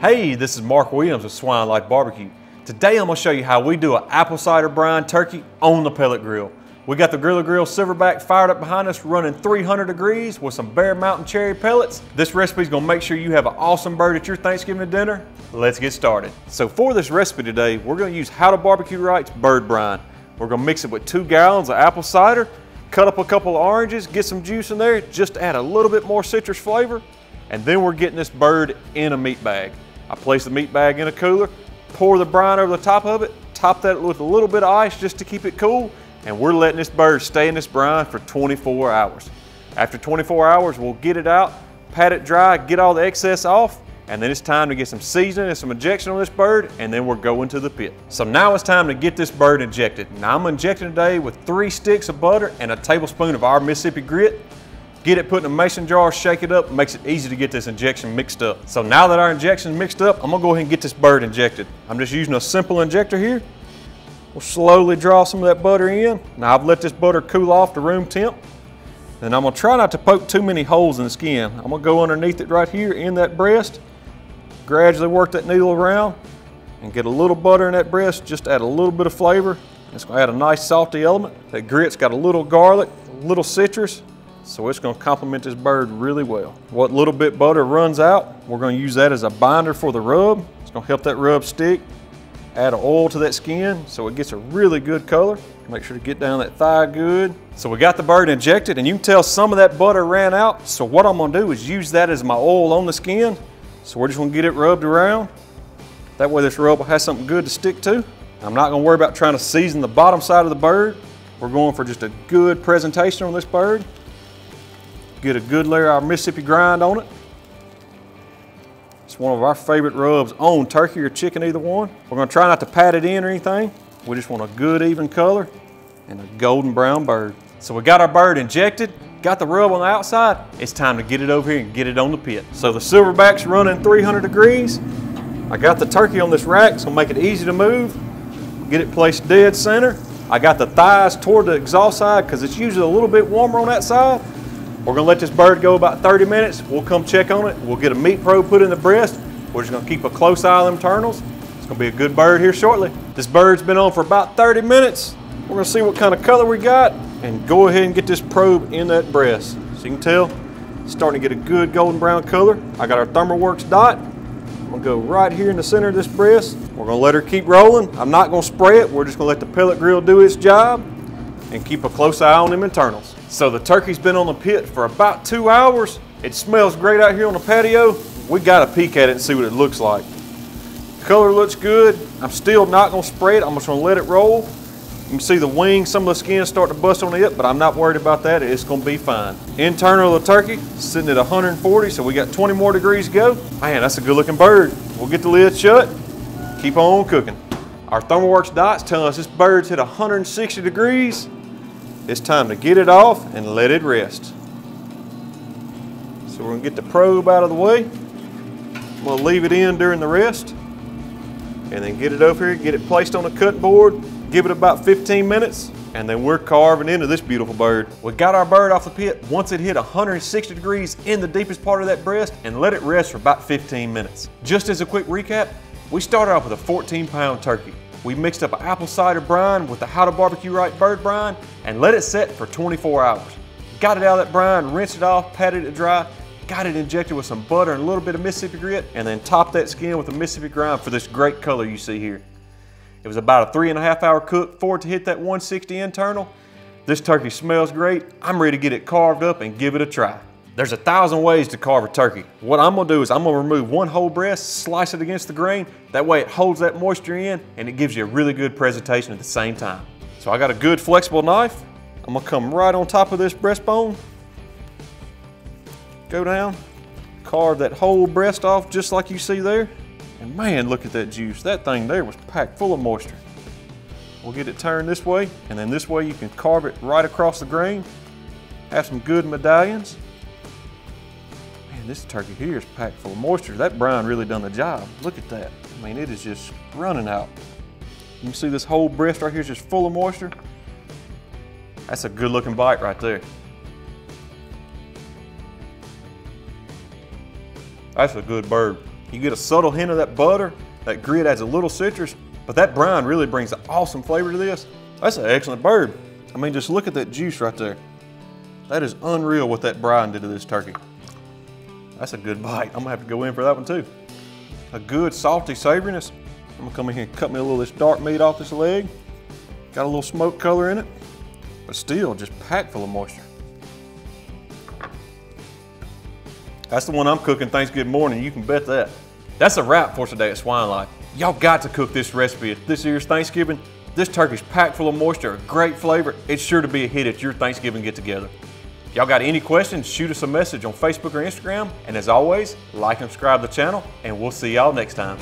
Hey, this is Mark Williams with Swine Life BBQ. Today I'm going to show you how we do an apple cider brine turkey on the pellet grill. We got the Grill Silverback fired up behind us running 300 degrees with some Bear Mountain cherry pellets. This recipe is going to make sure you have an awesome bird at your Thanksgiving dinner. Let's get started. So for this recipe today, we're going to use How to BBQ Rights bird brine. We're going to mix it with 2 gallons of apple cider, cut up a couple of oranges, get some juice in there, just add a little bit more citrus flavor, and then we're getting this bird in a meat bag. I place the meat bag in a cooler, pour the brine over the top of it, top that with a little bit of ice just to keep it cool, and we're letting this bird stay in this brine for 24 hours. After 24 hours, we'll get it out, pat it dry, get all the excess off, and then it's time to get some seasoning and some injection on this bird, and then we're going to the pit. So now it's time to get this bird injected. Now I'm injecting today with 3 sticks of butter and a tablespoon of our Mississippi grit. Get it put in a mason jar, shake it up, makes it easy to get this injection mixed up. So now that our injection is mixed up, I'm gonna go ahead and get this bird injected. I'm just using a simple injector here. We'll slowly draw some of that butter in. Now I've let this butter cool off to room temp. And I'm gonna try not to poke too many holes in the skin. I'm gonna go underneath it right here in that breast, gradually work that needle around and get a little butter in that breast, just add a little bit of flavor. It's gonna add a nice salty element. That grit's got a little garlic, a little citrus, so it's going to complement this bird really well. What little bit butter runs out, we're going to use that as a binder for the rub. It's going to help that rub stick. Add an oil to that skin so it gets a really good color. Make sure to get down that thigh good. So we got the bird injected, and you can tell some of that butter ran out. So what I'm going to do is use that as my oil on the skin. So we're just going to get it rubbed around. That way this rub will have something good to stick to. I'm not going to worry about trying to season the bottom side of the bird. We're going for just a good presentation on this bird. Get a good layer of our Mississippi grind on it. It's one of our favorite rubs on turkey or chicken, either one. We're going to try not to pat it in or anything. We just want a good even color and a golden brown bird. So we got our bird injected, got the rub on the outside. It's time to get it over here and get it on the pit. So the silverback's running 300 degrees. I got the turkey on this rack, so make it easy to move. Get it placed dead center. I got the thighs toward the exhaust side because it's usually a little bit warmer on that side. We're gonna let this bird go about 30 minutes. We'll come check on it. We'll get a meat probe put in the breast. We're just gonna keep a close eye on them internals. It's gonna be a good bird here shortly. This bird's been on for about 30 minutes. We're gonna see what kind of color we got and go ahead and get this probe in that breast. So you can tell, it's starting to get a good golden brown color. I got our ThermalWorks dot. I'm gonna go right here in the center of this breast. We're gonna let her keep rolling. I'm not gonna spray it. We're just gonna let the pellet grill do its job and keep a close eye on them internals. So the turkey's been on the pit for about 2 hours. It smells great out here on the patio. We gotta peek at it and see what it looks like. Color looks good. I'm still not gonna spray it. I'm just gonna let it roll. You can see the wings, some of the skin start to bust on it, but I'm not worried about that. It's gonna be fine. Internal of the turkey sitting at 140, so we got 20 more degrees to go. Man, that's a good looking bird. We'll get the lid shut, keep on cooking. Our ThermalWorks dot's telling us this bird's hit 160 degrees. It's time to get it off and let it rest. So we're gonna get the probe out of the way. I'm gonna leave it in during the rest and then get it over here, get it placed on the cutting board, give it about 15 minutes, and then we're carving into this beautiful bird. We got our bird off the pit once it hit 160 degrees in the deepest part of that breast and let it rest for about 15 minutes. Just as a quick recap, we started off with a 14-pound turkey. We mixed up an apple cider brine with the How to BBQ Right bird brine and let it set for 24 hours. Got it out of that brine, rinsed it off, patted it dry, got it injected with some butter and a little bit of Mississippi grit, and then topped that skin with a Mississippi grind for this great color you see here. It was about a 3.5 hour cook for it to hit that 160 internal. This turkey smells great. I'm ready to get it carved up and give it a try. There's 1,000 ways to carve a turkey. What I'm gonna do is I'm gonna remove one whole breast, slice it against the grain. That way it holds that moisture in and it gives you a really good presentation at the same time. So I got a good flexible knife. I'm gonna come right on top of this breastbone. Go down, carve that whole breast off just like you see there. And man, look at that juice. That thing there was packed full of moisture. We'll get it turned this way, and then this way you can carve it right across the grain. Have some good medallions. This turkey here is packed full of moisture. That brine really done the job. Look at that. I mean, it is just running out. You can see this whole breast right here is just full of moisture. That's a good looking bite right there. That's a good bird. You get a subtle hint of that butter. That grit adds a little citrus, but that brine really brings an awesome flavor to this. That's an excellent bird. I mean, just look at that juice right there. That is unreal what that brine did to this turkey. That's a good bite. I'm gonna have to go in for that one too. A good salty savoriness. I'm gonna come in here and cut me a little of this dark meat off this leg. Got a little smoke color in it, but still just packed full of moisture. That's the one I'm cooking Thanksgiving morning, you can bet that. That's a wrap for today at Swine Life. Y'all got to cook this recipe. This year's Thanksgiving, this turkey's packed full of moisture, a great flavor. It's sure to be a hit at your Thanksgiving get together. If y'all got any questions, shoot us a message on Facebook or Instagram. And as always, like and subscribe to the channel, and we'll see y'all next time.